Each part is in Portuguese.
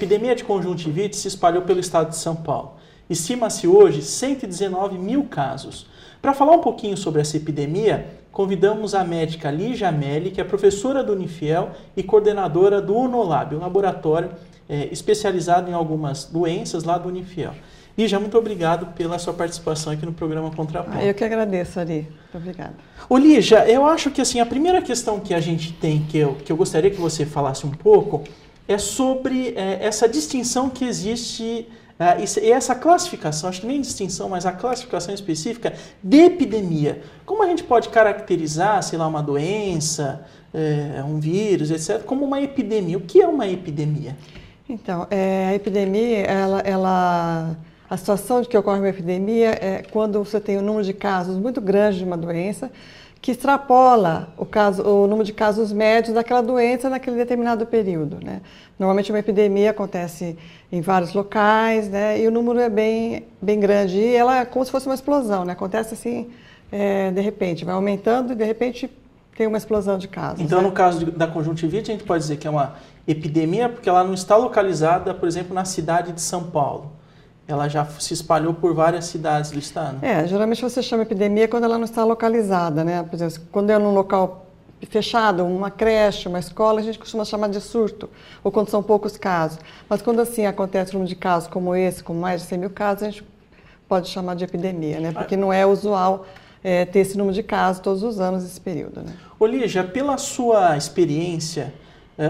epidemia de conjuntivite se espalhou pelo estado de São Paulo. Estima-se hoje 119 mil casos. Para falar um pouquinho sobre essa epidemia, convidamos a médica Lígia Amelli, que é professora do Unifiel e coordenadora do Unolab, um laboratório especializado em algumas doenças lá do Unifiel. Lígia, muito obrigado pela sua participação aqui no programa Contraponto. Eu que agradeço, Ari. Muito obrigada. Ô Lígia, eu acho que assim, a primeira questão que a gente tem, que eu gostaria que você falasse um pouco, é sobre essa distinção que existe e essa classificação, acho que nem distinção, mas a classificação específica de epidemia. Como a gente pode caracterizar, sei lá, uma doença, um vírus, etc., como uma epidemia? O que é uma epidemia? Então, a epidemia, a situação de que ocorre uma epidemia é quando você tem um número de casos muito grande de uma doença que extrapola o número de casos médios daquela doença naquele determinado período, né? Normalmente uma epidemia acontece em vários locais, né? E o número é bem grande e ela é como se fosse uma explosão, né? Acontece assim, de repente, vai aumentando e de repente tem uma explosão de casos. Então, né? no caso da conjuntivite, a gente pode dizer que é uma epidemia porque ela não está localizada, por exemplo, na cidade de São Paulo. Ela já se espalhou por várias cidades do estado. Geralmente você chama epidemia quando ela não está localizada, né? Por exemplo, quando é num local fechado, uma creche, uma escola, a gente costuma chamar de surto, ou quando são poucos casos. Mas quando assim acontece um número de casos como esse, com mais de 100 mil casos, a gente pode chamar de epidemia, né? Porque não é usual ter esse número de casos todos os anos nesse período, né? Ô Lígia, pela sua experiência,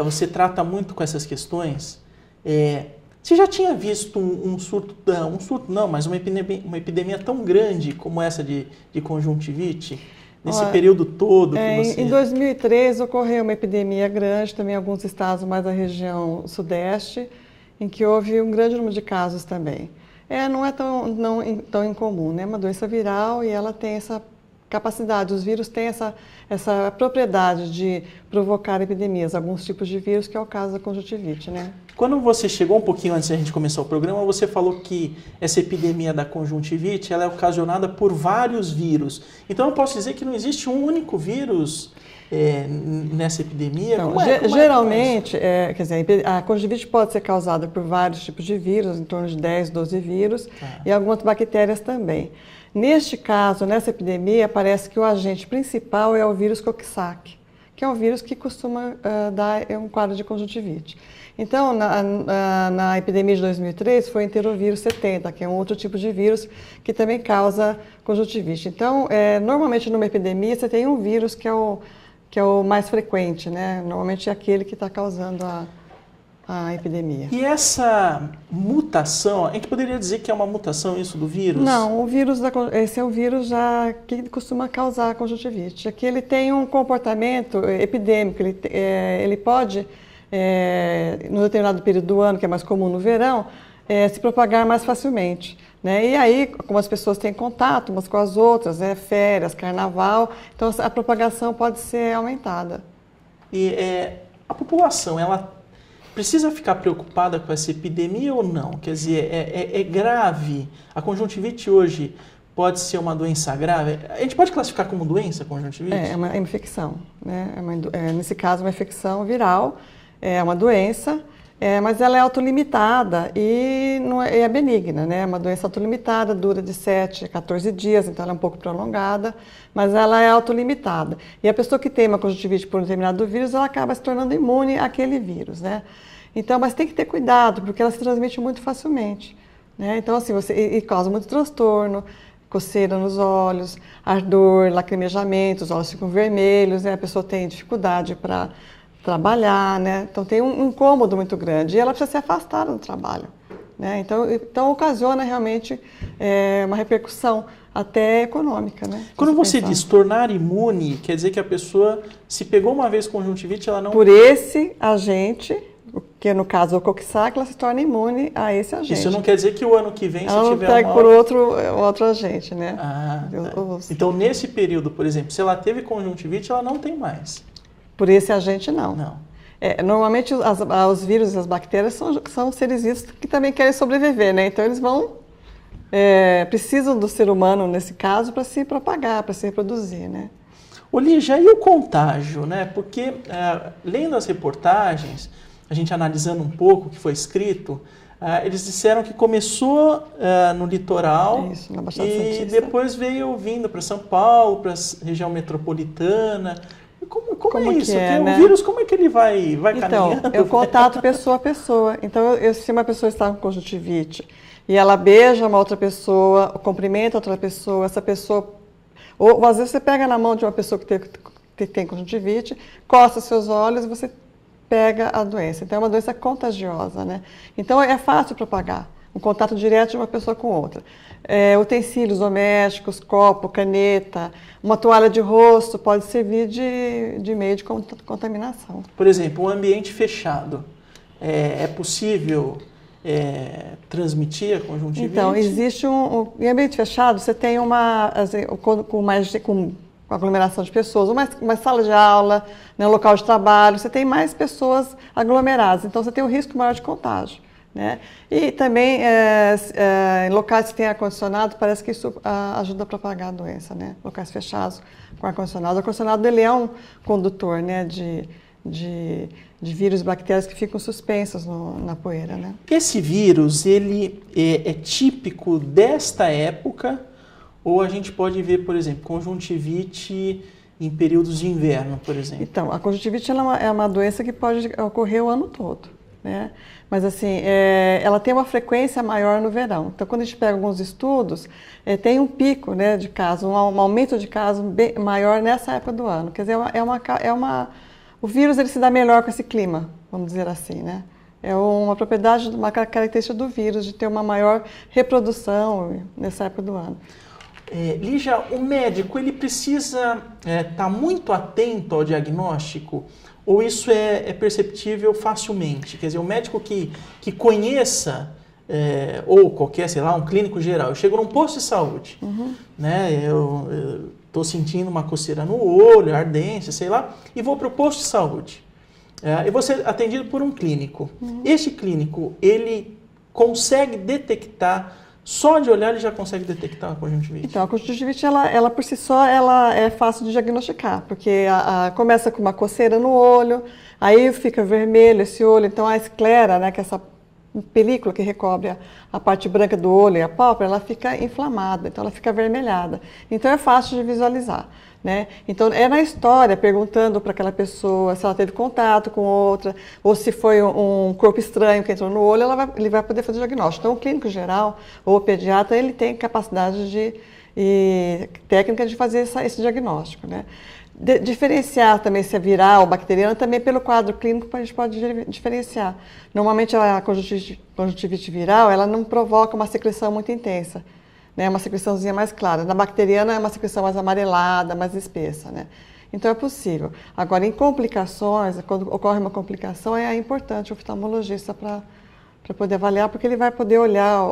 você trata muito com essas questões. Você já tinha visto um surto não, mas uma epidemia tão grande como essa de conjuntivite? Nesse período todo que você... Em 2003 ocorreu uma epidemia grande, também em alguns estados mais da região sudeste, em que houve um grande número de casos também. Não é tão incomum, né? É uma doença viral e ela tem essa capacidade, os vírus têm essa propriedade de provocar epidemias, alguns tipos de vírus, que é o caso da conjuntivite, né? Quando você chegou um pouquinho antes da gente começar o programa, você falou que essa epidemia da conjuntivite ela é ocasionada por vários vírus. Então eu posso dizer que não existe um único vírus nessa epidemia? Então, geralmente, quer dizer, a conjuntivite pode ser causada por vários tipos de vírus, em torno de 10, 12 vírus, e algumas bactérias também. Neste caso, nessa epidemia, parece que o agente principal é o vírus Coxsackie, que é um vírus que costuma dar um quadro de conjuntivite. Então, na epidemia de 2003, foi o enterovírus 70, que é um outro tipo de vírus que também causa conjuntivite. Então, normalmente numa epidemia, você tem um vírus que é o mais frequente, né? Normalmente é aquele que está causando a epidemia. E essa mutação, a gente poderia dizer que é uma mutação isso do vírus? Não, esse é o vírus que costuma causar conjuntivite. Aqui ele tem um comportamento epidêmico, ele pode, no determinado período do ano, que é mais comum no verão, se propagar mais facilmente. Né? E aí, como as pessoas têm contato umas com as outras, férias, carnaval, então a propagação pode ser aumentada. E a população, ela precisa ficar preocupada com essa epidemia ou não? Quer dizer, é grave? A conjuntivite hoje pode ser uma doença grave? A gente pode classificar como doença a conjuntivite? É uma infecção, né? Nesse caso, uma infecção viral, é uma doença, mas ela é autolimitada e não é benigna, né? É uma doença autolimitada, dura de 7 a 14 dias, então ela é um pouco prolongada, mas ela é autolimitada. E a pessoa que tem uma conjuntivite por um determinado vírus, ela acaba se tornando imune àquele vírus, né? Então, mas tem que ter cuidado, porque ela se transmite muito facilmente, né? Então, assim, e causa muito transtorno, coceira nos olhos, ardor, lacrimejamento, os olhos ficam vermelhos, né? A pessoa tem dificuldade para trabalhar, né? Então tem um incômodo muito grande e ela precisa ser afastada do trabalho, né? Então ocasiona realmente uma repercussão até econômica, né? Quando você diz tornar imune, quer dizer que a pessoa, se pegou uma vez conjuntivite, ela não... Por esse agente, que no caso o Coxsackie, ela se torna imune a esse agente. Isso não quer dizer que o ano que vem, se ela tiver não pega por outro agente, né? Então nesse período, por exemplo, se ela teve conjuntivite, ela não tem mais. Por esse agente, não. Não. Normalmente, os vírus e as bactérias são seres vivos que também querem sobreviver, né? Então, eles precisam do ser humano, nesse caso, para se propagar, para se reproduzir, né? Lígia, e o contágio, né? Porque, lendo as reportagens, a gente analisando um pouco o que foi escrito, eles disseram que começou no litoral. Isso, na Baixada e Santista. depois veio vindo para São Paulo, para a região metropolitana. Como é isso? né? O vírus, como é que ele vai caminhando? Então, eu contato pessoa a pessoa. Então, se uma pessoa está com conjuntivite e ela beija uma outra pessoa, cumprimenta outra pessoa, essa pessoa... Ou às vezes você pega na mão de uma pessoa que tem conjuntivite, coça seus olhos e você pega a doença. Então, é uma doença contagiosa, né? Então, é fácil propagar. Um contato direto de uma pessoa com outra. Utensílios domésticos, copo, caneta, uma toalha de rosto pode servir de meio de contaminação. Por exemplo, um ambiente fechado. É possível transmitir a conjuntivite? Então, existe em ambiente fechado, você tem com aglomeração de pessoas, uma sala de aula, né, um local de trabalho, você tem mais pessoas aglomeradas, então você tem um risco maior de contágio. Né? E também em locais que têm ar-condicionado, parece que isso ajuda a propagar a doença, né? Locais fechados com ar-condicionado. O ar-condicionado ele é um condutor, né, de vírus e bactérias que ficam suspensas na poeira. Né? Esse vírus ele é típico desta época ou a gente pode ver, por exemplo, conjuntivite em períodos de inverno, por exemplo? Então, a conjuntivite é uma doença que pode ocorrer o ano todo. Né? Mas assim, ela tem uma frequência maior no verão. Então, quando a gente pega alguns estudos, tem um pico, né, de casos, um aumento de casos maior nessa época do ano. Quer dizer, o vírus ele se dá melhor com esse clima, vamos dizer assim, né? É uma propriedade, uma característica do vírus de ter uma maior reprodução nessa época do ano. Lígia, o médico ele precisa estar muito atento ao diagnóstico? Ou isso é perceptível facilmente? Quer dizer, o médico que conheça, ou qualquer, sei lá, um clínico geral, eu chego num posto de saúde, né? Eu estou sentindo uma coceira no olho, ardência, sei lá, e vou para o posto de saúde. Eu vou ser atendido por um clínico. Este clínico, ele consegue detectar, só de olhar ele já consegue detectar a conjuntivite? Então, a conjuntivite, ela por si só, ela é fácil de diagnosticar, porque começa com uma coceira no olho, aí fica vermelho esse olho, então a esclera, né, que é essa película que recobre a parte branca do olho e a pálpebra, ela fica inflamada, então ela fica avermelhada. Então é fácil de visualizar. Né? Então, na história, perguntando para aquela pessoa se ela teve contato com outra, ou se foi um corpo estranho que entrou no olho, ele vai poder fazer o diagnóstico. Então, o clínico geral ou o pediatra, ele tem capacidade e técnica de fazer esse diagnóstico. Né? Diferenciar também se é viral ou bacteriana, também pelo quadro clínico a gente pode diferenciar. Normalmente, a conjuntivite viral, ela não provoca uma secreção muito intensa. Né, uma secreçãozinha mais clara. Na bacteriana é uma secreção mais amarelada, mais espessa. Né? Então é possível. Agora, em complicações, quando ocorre uma complicação, é importante o oftalmologista para poder avaliar, porque ele vai poder olhar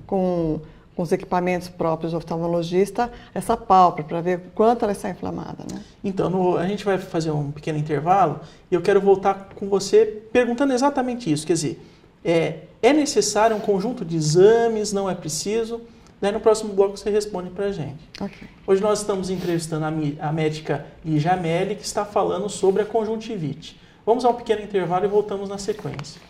com os equipamentos próprios do oftalmologista essa pálpebra para ver quanto ela está inflamada. Né? Então, a gente vai fazer um pequeno intervalo e eu quero voltar com você perguntando exatamente isso. Quer dizer, é necessário um conjunto de exames, não é preciso? Daí no próximo bloco você responde para a gente. Okay. Hoje nós estamos entrevistando a médica Lígia Amelli, que está falando sobre a conjuntivite. Vamos a um pequeno intervalo e voltamos na sequência.